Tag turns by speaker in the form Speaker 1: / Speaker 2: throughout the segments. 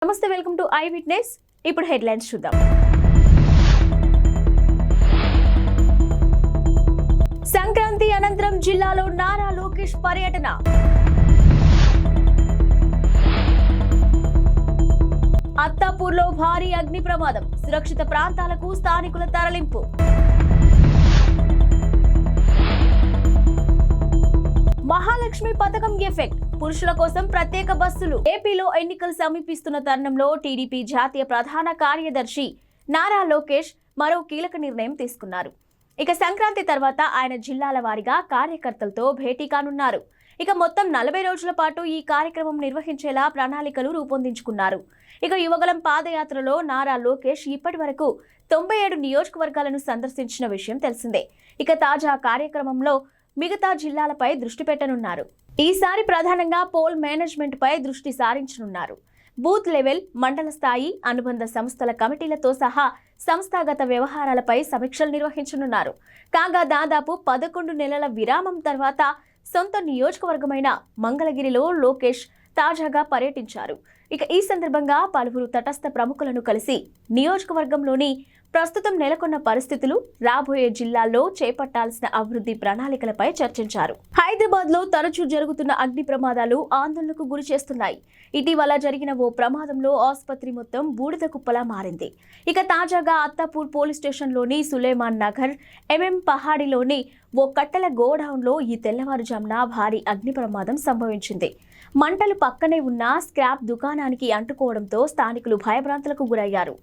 Speaker 1: నమస్తే, welcome to I witness. ఇప్పుడు headlines చూద్దాం. సంక్రాంతి అనంతరం జిల్లాలో నారా లోకేష్ పర్యటన. అత్తాపూర్లో భారీ అగ్ని ప్రమాదం, సురక్షిత ప్రాంతాలకు స్థానికుల తరలింపు. మహాలక్ష్మి పథకం ఎఫెక్ట్, పురుషుల కోసం ప్రత్యేక బస్సులు. ఏపీలో ఎన్నికలు సమీపిస్తున్న తరుణంలో టీడీపీ జాతీయ ప్రధాన కార్యదర్శి నారా లోకేష్ మరో కీలక నిర్ణయం తీసుకున్నారు. ఇక సంక్రాంతి తర్వాత ఆయన జిల్లాల వారీగా కార్యకర్తలతో భేటీ కానున్నారు. ఇక మొత్తం 40 రోజుల పాటు ఈ కార్యక్రమం నిర్వహించేలా ప్రణాళికలు రూపొందించుకున్నారు. ఇక యువగలం పాదయాత్రలో నారా లోకేష్ ఇప్పటి వరకు 97 నియోజకవర్గాలను సందర్శించిన విషయం తెలిసిందే. ఇక తాజా కార్యక్రమంలో మిగతా జిల్లాలపై దృష్టి పెట్టనున్నారు. ఈసారి ప్రధానంగా పోల్ మేనేజ్మెంట్ పై దృష్టి సారించనున్నారు. బూత్ లెవెల్, మండల స్థాయి, అనుబంధ సంస్థల కమిటీలతో సహా సంస్థాగత వ్యవహారాలపై సమీక్షలు నిర్వహించనున్నారు. కాగా దాదాపు 11 నెలల విరామం తర్వాత సొంత నియోజకవర్గమైన మంగళగిరిలో లోకేష్ తాజాగా పర్యటించారు. ఇక ఈ సందర్భంగా పలువురు తటస్థ ప్రముఖులను కలిసి నియోజకవర్గంలోని ప్రస్తుతం నెలకొన్న పరిస్థితులు, రాబోయే జిల్లాల్లో చేపట్టాల్సిన అభివృద్ధి ప్రణాళికలపై చర్చించారు. హైదరాబాద్ లో తరచూ జరుగుతున్న అగ్ని ప్రమాదాలు ఆందోళనకు గురి చేస్తున్నాయి. ఇటీవల జరిగిన ఓ ప్రమాదంలో ఆసుపత్రి మొత్తం బూడిద కుప్పలా మారింది. ఇక తాజాగా అత్తాపూర్ పోలీస్ స్టేషన్లోని సులేమాన్ నగర్, ఎంఎం పహాడిలోని ఓ కట్టెల గోడౌన్లో ఈ తెల్లవారుజామున భారీ అగ్ని ప్రమాదం సంభవించింది. మంటలు పక్కనే ఉన్న స్క్రాప్ దుకాణానికి అంటుకోవడంతో స్థానికులు భయభ్రాంతులకు గురయ్యారు.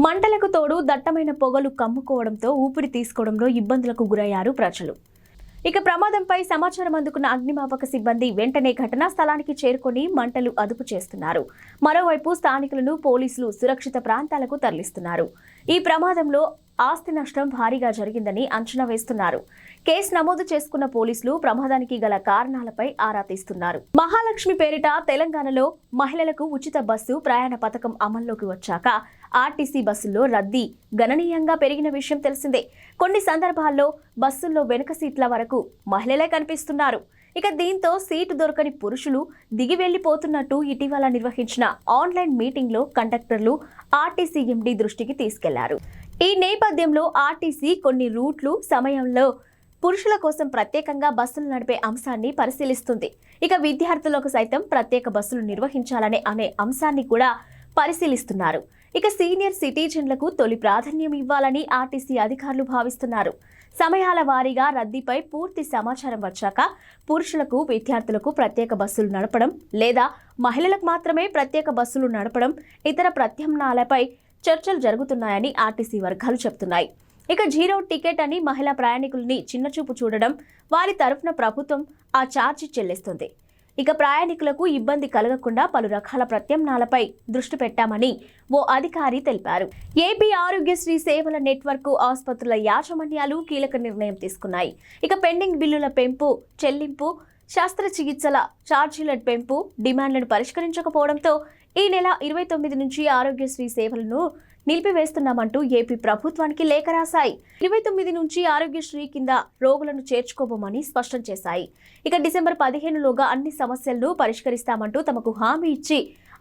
Speaker 1: మంటలకు తోడు దట్టమైన పొగలు కమ్ముకోవడంతో ఊపిరి తీసుకోవడంలో ఇబ్బందులకు గురయ్యారు ప్రజలు. ఇక ప్రమాదంపై సమాచారం అందుకున్న అగ్నిమాపక సిబ్బంది వెంటనే ఘటనా స్థలానికి చేరుకొని మంటలు అదుపు చేస్తున్నారు. మరోవైపు స్థానికులను పోలీసులు సురక్షిత ప్రాంతాలకు తరలిస్తున్నారు. ఈ ప్రమాదంలో ఆస్తి నష్టం భారీగా జరిగిందని అంచనా వేస్తున్నారు. కేసు నమోదు చేసుకున్న పోలీసులు ప్రమాదానికి గల కారణాలపై ఆరా తీస్తున్నారు. మహాలక్ష్మి పేరిట తెలంగాణలో మహిళలకు ఉచిత బస్సు ప్రయాణ పథకం అమల్లోకి వచ్చాక ఆర్టీసీ బస్సుల్లో రద్దీ గణనీయంగా పెరిగిన విషయం తెలిసిందే. కొన్ని సందర్భాల్లో బస్సుల్లో వెనుక సీట్ల వరకు మహిళలే కనిపిస్తున్నారు. ఇక దీంతో సీటు దొరకని పురుషులు దిగి వెళ్లిపోతున్నట్టు ఇటీవల నిర్వహించిన ఆన్లైన్ మీటింగ్లో కండక్టర్లు ఆర్టీసీ ఎండీ దృష్టికి తీసుకెళ్లారు. ఈ నేపథ్యంలో ఆర్టీసీ కొన్ని రూట్లు సమయంలో పురుషుల కోసం ప్రత్యేకంగా బస్సులు నడిపే అంశాన్ని పరిశీలిస్తుంది. ఇక విద్యార్థులకు సైతం ప్రత్యేక బస్సులు నిర్వహించాలనే అంశాన్ని కూడా పరిశీలిస్తున్నారు. ఇక సీనియర్ సిటిజన్లకు తొలి ప్రాధాన్యం ఇవ్వాలని ఆర్టీసీ అధికారులు భావిస్తున్నారు. సమయాల వారీగా రద్దీపై పూర్తి సమాచారం వచ్చాక పురుషులకు, విద్యార్థులకు ప్రత్యేక బస్సులు నడపడం లేదా మహిళలకు మాత్రమే ప్రత్యేక బస్సులు నడపడం, ఇతర ప్రత్యామ్నాయాలపై చర్చలు జరుగుతున్నాయని ఆర్టీసీ వర్గాలు చెబుతున్నాయి. ఇక జీరో టికెట్ అని మహిళా ప్రయాణికుల్ని చిన్నచూపు చూడడం, వారి తరఫున ప్రభుత్వం ఆ ఛార్జీ చెల్లిస్తుంది. ఇక ప్రయాణికులకు ఇబ్బంది కలగకుండా పలు రకాల ప్రత్యామ్నాయాలపై దృష్టి పెట్టామని ఓ అధికారి తెలిపారు. ఏపీ ఆరోగ్యశ్రీ సేవల నెట్వర్క్ ఆసుపత్రుల యాజమాన్యాలు కీలక నిర్ణయం తీసుకున్నాయి. ఇక పెండింగ్ బిల్లుల పెంపు, చెల్లింపు, శస్త్రచికిత్సల ఛార్జీల పెంపు డిమాండ్లను పరిష్కరించకపోవడంతో ఈ నెల 29 నుంచి ఆరోగ్యశ్రీ సేవలను నిలిపివేస్తున్నామంటూ ఏపీ ప్రభుత్వానికి లేఖ రాశాయి. 29 నుంచి ఆరోగ్యశ్రీ కింద రోగులను చేర్చుకోబోమని స్పష్టం చేశాయి. ఇక డిసెంబర్ 15లోగా అన్ని సమస్యలను పరిష్కరిస్తామంటూ తమకు హామీ ఇచ్చి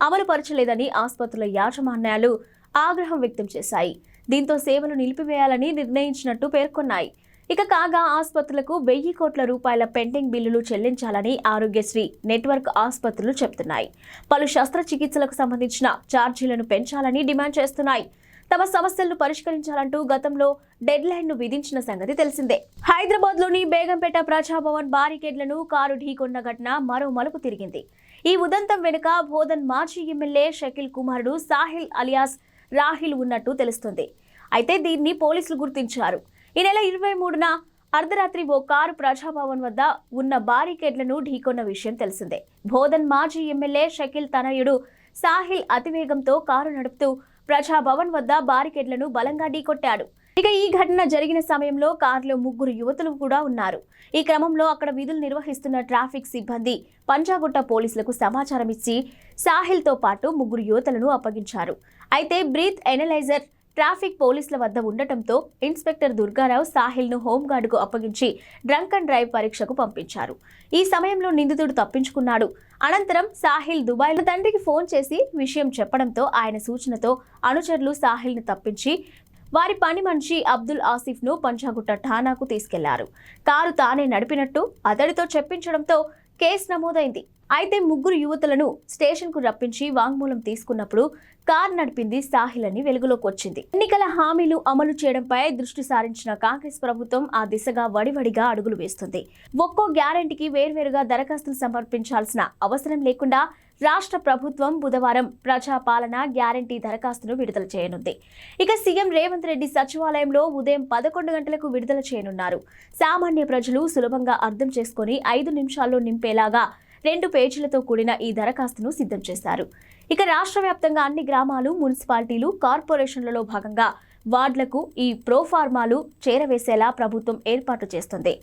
Speaker 1: అమలుపరచలేదని ఆసుపత్రుల యాజమాన్యాలు ఆగ్రహం వ్యక్తం చేశాయి. దీంతో సేవలు నిలిపివేయాలని నిర్ణయించినట్టు పేర్కొన్నాయి. ఇక కాగా ఆసుపత్రులకు 1000 కోట్ల రూపాయల పెండింగ్ బిల్లులు చెల్లించాలని ఆరోగ్యశ్రీ నెట్వర్క్ ఆసుపత్రులు చెబుతున్నాయి. పలు శస్త్రచికిత్సలకు సంబంధించిన ఛార్జీలను పెంచాలని డిమాండ్ చేస్తున్నాయి. తమ సమస్యలను పరిష్కరించాలంటూ గతంలో డెడ్ లైన్ ను విధించిన సంగతి తెలిసిందే. హైదరాబాద్ లోని బేగంపేట ప్రజాభవన్ బారికేడ్లను కారు ఢీకొన్న ఘటన మరో మలుపు తిరిగింది. ఈ ఉదంతం వెనుక బోధన్ మాజీ ఎమ్మెల్యే షకీల్ కుమారుడు సాహిల్ అలియాస్ రాహిల్ ఉన్నట్టు తెలుస్తుంది. అయితే దీన్ని పోలీసులు గుర్తించారు. ఈ నెల 23న అర్ధరాత్రి ఓ కారు ప్రజాభవన్ వద్ద ఉన్న బారికేడ్లను ఢీకొన్న విషయం తెలిసిందే. బోధన్ మాజీ ఎమ్మెల్యే షకీల్ తనయుడు సాహిల్ అతివేగంతో కారు నడుపుతూ ప్రజాభవన్ వద్ద బారికేడ్లను బలంగా ఢీకొట్టాడు. ఇక ఈ ఘటన జరిగిన సమయంలో కారులో 3 యువతులు కూడా ఉన్నారు. ఈ క్రమంలో అక్కడ విధులు నిర్వహిస్తున్న ట్రాఫిక్ సిబ్బంది పంజాగుట్ట పోలీసులకు సమాచారం ఇచ్చి సాహిల్తో పాటు 3 యువతులను అప్పగించారు. అయితే బ్రీత్ ఎనలైజర్ ట్రాఫిక్ పోలీసుల వద్ద ఉండటంతో ఇన్స్పెక్టర్ దుర్గారావు సాహిల్ను హోంగార్డుకు అప్పగించి డ్రంక్ అండ్ డ్రైవ్ పరీక్షకు పంపించారు. ఈ సమయంలో నిందితుడు తప్పించుకున్నాడు. అనంతరం సాహిల్ దుబాయ్లో తండ్రికి ఫోన్ చేసి విషయం చెప్పడంతో ఆయన సూచనతో అనుచరులు సాహిల్ను తప్పించి వారి పని మనిషి అబ్దుల్ ఆసిఫ్ను పంజాగుట్ట ఠాణాకు తీసుకెళ్లారు. కారు తానే నడిపినట్టు అతడితో చెప్పించడంతో కేసు నమోదైంది. అయితే ముగ్గురు యువతులను స్టేషన్కు రప్పించి వాంగ్మూలం తీసుకున్నప్పుడు కారు నడిపింది సాహిల్ అని వెలుగులోకి వచ్చింది. ఎన్నికల హామీలు అమలు చేయడంపై దృష్టి సారించిన కాంగ్రెస్ ప్రభుత్వం ఆ దిశగా వడివడిగా అడుగులు వేస్తుంది. ఒక్కో గ్యారెంటీకి వేర్వేరుగా దరఖాస్తులు సమర్పించాల్సిన అవసరం లేకుండా రాష్ట్ర ప్రభుత్వం బుధవారం ప్రజాపాలన గ్యారెంటీ దరఖాస్తును విడుదల చేయనుంది. ఇక సీఎం రేవంత్ రెడ్డి సచివాలయంలో ఉదయం 11 గంటలకు విడుదల చేయనున్నారు. సామాన్య ప్రజలు సులభంగా అర్థం చేసుకుని 5 నిమిషాల్లో నింపేలాగా 2 పేజీలతో కూడిన ఈ దరఖాస్తును సిద్ధం చేశారు. ఇక రాష్ట్ర వ్యాప్తంగా అన్ని గ్రామాలు, మున్సిపాలిటీలు, కార్పొరేషన్లలో భాగంగా వార్డులకు ఈ ప్రోఫార్మాలు చేరవేసేలా ప్రభుత్వం ఏర్పాటు చేస్తుంది.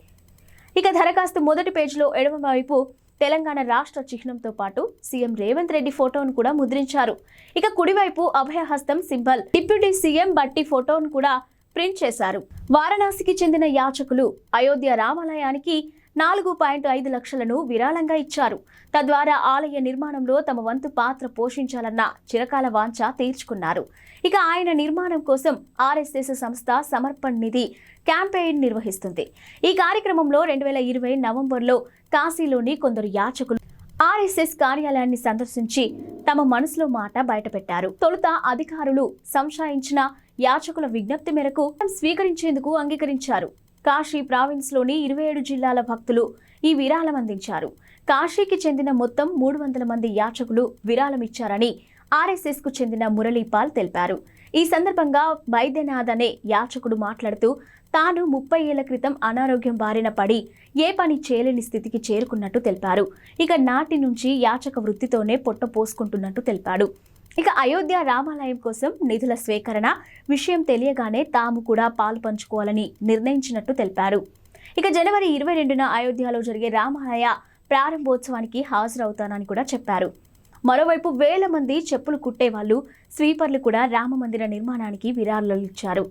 Speaker 1: ఇక దరఖాస్తు మొదటి పేజీలో ఎడమవైపు తెలంగాణ రాష్ట్ర చిహ్నంతో పాటు సీఎం రేవంత్ రెడ్డి ఫోటోను కూడా ముద్రించారు. ఇక కుడివైపు అభయహస్తం సింబల్, డిప్యూటీ సీఎం బట్టి ఫోటోను కూడా ప్రింట్ చేశారు. వారణాసికి చెందిన యాచకులు అయోధ్య రామాలయానికి 4.5 లక్షలను విరాళంగా ఇచ్చారు. తద్వారా ఆలయ నిర్మాణంలో తమ వంతు పాత్ర పోషించాలన్న చిరకాల వాంఛ తీర్చుకున్నారు. ఇక ఆయన నిర్మాణం కోసం ఆర్ఎస్ఎస్ సంస్థ సమర్పణ్ నిధి క్యాంపెయిన్ నిర్వహిస్తుంది. ఈ కార్యక్రమంలో 2020 నవంబర్లో కాశీలోని కొందరు యాచకులు ఆర్ఎస్ఎస్ కార్యాలయాన్ని సందర్శించి తమ మనసులో మాట బయటపెట్టారు. తొలుత అధికారులు సంశయించిన యాచకుల విజ్ఞప్తి మేరకు స్వీకరించేందుకు అంగీకరించారు. కాశీ ప్రావిన్స్లోని 27 జిల్లాల భక్తులు ఈ విరాళం అందించారు. కాశీకి చెందిన మొత్తం 300 మంది యాచకులు విరాళం ఇచ్చారని ఆర్ఎస్ఎస్కు చెందిన మురళీపాల్ తెలిపారు. ఈ సందర్భంగా వైద్యనాథ్ అనే యాచకుడు మాట్లాడుతూ తాను 30 ఏళ్ల క్రితం అనారోగ్యం బారిన పడి ఏ పని చేయలేని స్థితికి చేరుకున్నట్టు తెలిపారు. ఇక నాటి నుంచి యాచక వృత్తితోనే పొట్ట పోసుకుంటున్నట్టు తెలిపాడు. ఇక అయోధ్య రామాలయం కోసం నిధుల స్వీకరణ విషయం తెలియగానే తాము కూడా పాలు పంచుకోవాలని నిర్ణయించినట్టు తెలిపారు. ఇక జనవరి 22న అయోధ్యలో జరిగే రామాలయ ప్రారంభోత్సవానికి హాజరవుతానని కూడా చెప్పారు. మరోవైపు వేల మంది చెప్పులు కుట్టేవాళ్లు, స్వీపర్లు కూడా రామమందిర నిర్మాణానికి విరాళాలు ఇచ్చారు.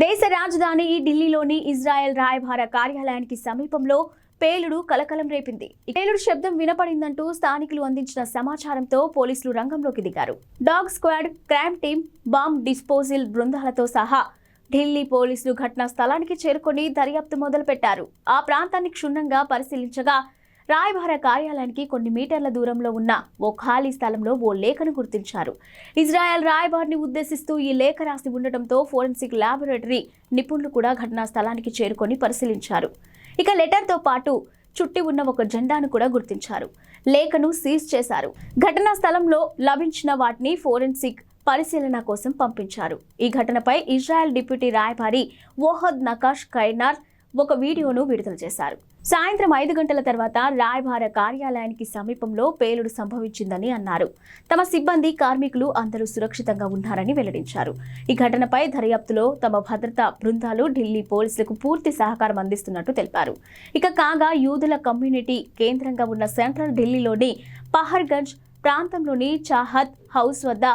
Speaker 1: దేశ రాజధాని ఢిల్లీలోని ఇజ్రాయెల్ రాయబార కార్యాలయానికి సమీపంలో పేలుడు కలకలం రేపింది. పేలుడు శబ్దం వినపడిందంటూ స్థానికులు అందించిన సమాచారంతో పోలీసులు రంగంలోకి దిగారు. Dog squad, crime team, bomb disposal బృందాలతో సహా ఢిల్లీ పోలీసులు ఘటనా స్థలానికి చేరుకొని దర్యాప్తు మొదలుపెట్టారు. ఆ ప్రాంతాన్ని క్షుణ్ణంగా పరిశీలించగా రాయబార కార్యాలయానికి కొన్ని మీటర్ల దూరంలో ఉన్న ఓ ఖాళీ స్థలంలో ఓ లేఖను గుర్తించారు. ఇజ్రాయెల్ రాయబారిని ఉద్దేశిస్తూ ఈ లేఖ రాసి ఉండటంతో ఫోరెన్సిక్ ల్యాబొరేటరీ నిపుణులు కూడా ఘటనా స్థలానికి చేరుకొని పరిశీలించారు. ఇక లెటర్తో పాటు చుట్టి ఉన్న ఒక జెండాను కూడా గుర్తించారు. లేఖను సీజ్ చేశారు. ఘటనా స్థలంలో లభించిన వాటిని ఫోరెన్సిక్ పరిశీలన కోసం పంపించారు. ఈ ఘటనపై ఇజ్రాయెల్ డిప్యూటీ రాయబారి ఓహద్ నకాష్ కైనార్ ఒక వీడియోను విడుదల చేశారు. సాయంత్రం 5 గంటల తర్వాత రాయబార కార్యాలయానికి సమీపంలో పేలుడు సంభవించిందని అన్నారు. తమ సిబ్బంది, కార్మికులు అందరూ సురక్షితంగా ఉన్నారని వెల్లడించారు. ఈ ఘటనపై దర్యాప్తులో తమ భద్రతా బృందాలు ఢిల్లీ పోలీసులకు పూర్తి సహకారం అందిస్తున్నట్టు తెలిపారు. ఇక కాగా యూదుల కమ్యూనిటీ కేంద్రంగా ఉన్న సెంట్రల్ ఢిల్లీలోని పహర్గంజ్ ప్రాంతంలోని చాహత్ హౌస్ వద్ద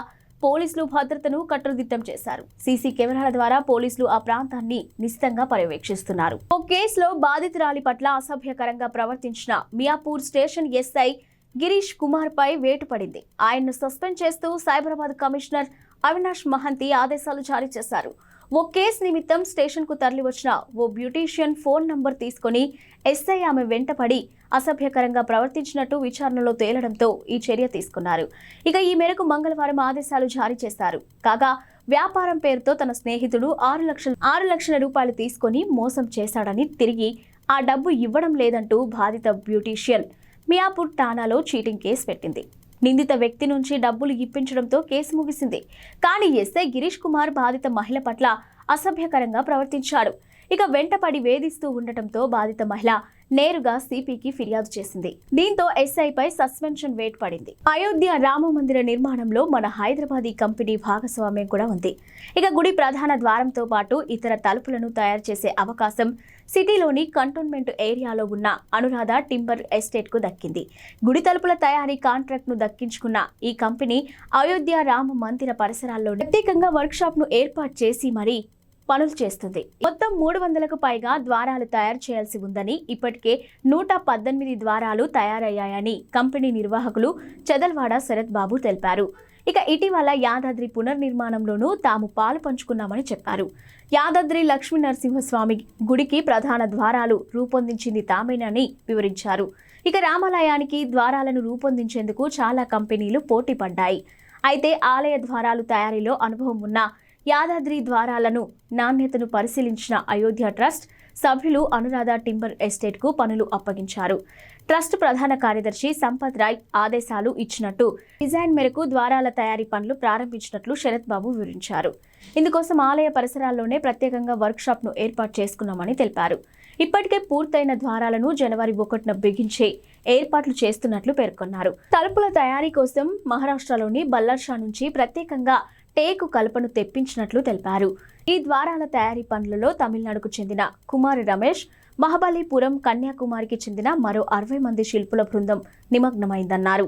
Speaker 1: పోలీసులు భద్రతను కట్టుదిట్టం చేశారు. సీసీ కెమెరాల ద్వారా పోలీసులు ఆ ప్రాంతాన్ని నిశితంగా పర్యవేక్షిస్తున్నారు. ఓ కేసులో బాధితురాలి పట్ల అసభ్యకరంగా ప్రవర్తించిన మియాపూర్ స్టేషన్ ఎస్ఐ గిరీష్ కుమార్ పై వేటు పడింది. ఆయన్ను సస్పెండ్ చేస్తూ సైబరాబాద్ కమిషనర్ అవినాష్ మహంతి ఆదేశాలు జారీ చేశారు. ఓ కేసు నిమిత్తం స్టేషన్కు తరలివచ్చిన ఓ బ్యూటీషియన్ ఫోన్ నంబర్ తీసుకుని ఎస్ఐ ఆమె వెంటపడి అసభ్యకరంగా ప్రవర్తించినట్టు విచారణలో తేలడంతో ఈ చర్య తీసుకున్నారు. ఇక ఈ మేరకు మంగళవారం ఆదేశాలు జారీ చేశారు. కాగా వ్యాపారం పేరుతో తన స్నేహితుడు 6 లక్షల రూపాయలు తీసుకుని మోసం చేశాడని, తిరిగి ఆ డబ్బు ఇవ్వడం లేదంటూ బాధిత బ్యూటీషియన్ మియాపూర్ ఠాణాలో చీటింగ్ కేసు పెట్టింది. నిందిత వ్యక్తి నుంచి డబ్బులు ఇప్పించడంతో కేసు ముగిసింది. కానీ ఎస్ఐ గిరీష్ కుమార్ బాధిత మహిళ పట్ల అసభ్యకరంగా ప్రవర్తించాడు. ఇక వెంటపడి వేధిస్తూ ఉండటంతో బాధిత మహిళ నేరుగా సిపికి ఫిర్యాదు చేసింది. దీంతో ఎస్ఐపై సస్పెన్షన్ వేటు పడింది. అయోధ్య రామ మందిర నిర్మాణంలో మన హైదరాబాదీ కంపెనీ భాగస్వామ్యం కూడా ఉంది. ఇక గుడి ప్రధాన ద్వారంతో పాటు ఇతర తలుపులను తయారు చేసే అవకాశం సిటీలోని కంటోన్మెంట్ ఏరియాలో ఉన్న అనురాధ టింబర్ ఎస్టేట్ కు దక్కింది. గుడి తలుపుల తయారీ కాంట్రాక్ట్ ను దక్కించుకున్న ఈ కంపెనీ అయోధ్య రామ మందిర పరిసరాల్లో ప్రత్యేకంగా వర్క్ షాప్ ను ఏర్పాటు చేసి మరీ పనులు చేస్తుంది. మొత్తం 300కు పైగా ద్వారాలు తయారు చేయాల్సి ఉందని, ఇప్పటికే 118 ద్వారాలు తయారయ్యాయని కంపెనీ నిర్వాహకులు చెదల్వాడ శరత్ బాబు తెలిపారు. ఇక ఇటీవల యాదాద్రి పునర్నిర్మాణంలోనూ తాము పాలు పంచుకున్నామని చెప్పారు. యాదాద్రి లక్ష్మీ నరసింహస్వామి గుడికి ప్రధాన ద్వారాలు రూపొందించింది తామేనని వివరించారు. ఇక రామాలయానికి ద్వారాలను రూపొందించేందుకు చాలా కంపెనీలు పోటీ పడ్డాయి. అయితే ఆలయ ద్వారాలు తయారీలో అనుభవం ఉన్న యాదాద్రి ద్వారాలను నాణ్యతను పరిశీలించిన అయోధ్య ట్రస్ట్ సభ్యులు అనురాధ టింబర్ ఎస్టేట్ కు పనులు అప్పగించారు. ట్రస్ట్ ప్రధాన కార్యదర్శి సంపత్ రాయ్ ఆదేశాలు ఇచ్చినట్టు డిజైన్ మేరకు ద్వారాల తయారీ పనులు ప్రారంభించినట్లు శరత్ బాబు వివరించారు. ఇందుకోసం ఆలయ పరిసరాల్లోనే ప్రత్యేకంగా వర్క్ షాప్ ను ఏర్పాటు చేసుకున్నామని తెలిపారు. ఇప్పటికే పూర్తయిన ద్వారాలను జనవరి 1న బిగించే ఏర్పాట్లు చేస్తున్నట్లు పేర్కొన్నారు. తలుపుల తయారీ కోసం మహారాష్ట్రలోని బల్లర్షా నుంచి ప్రత్యేకంగా టేకు కలపను తెప్పించినట్లు తెలిపారు. ఈ ద్వారాల తయారీ పనులలో తమిళనాడుకు చెందిన కుమారి రమేష్, మహాబలిపురం, కన్యాకుమారికి చెందిన మరో 60 మంది శిల్పుల బృందం నిమగ్నమైందన్నారు.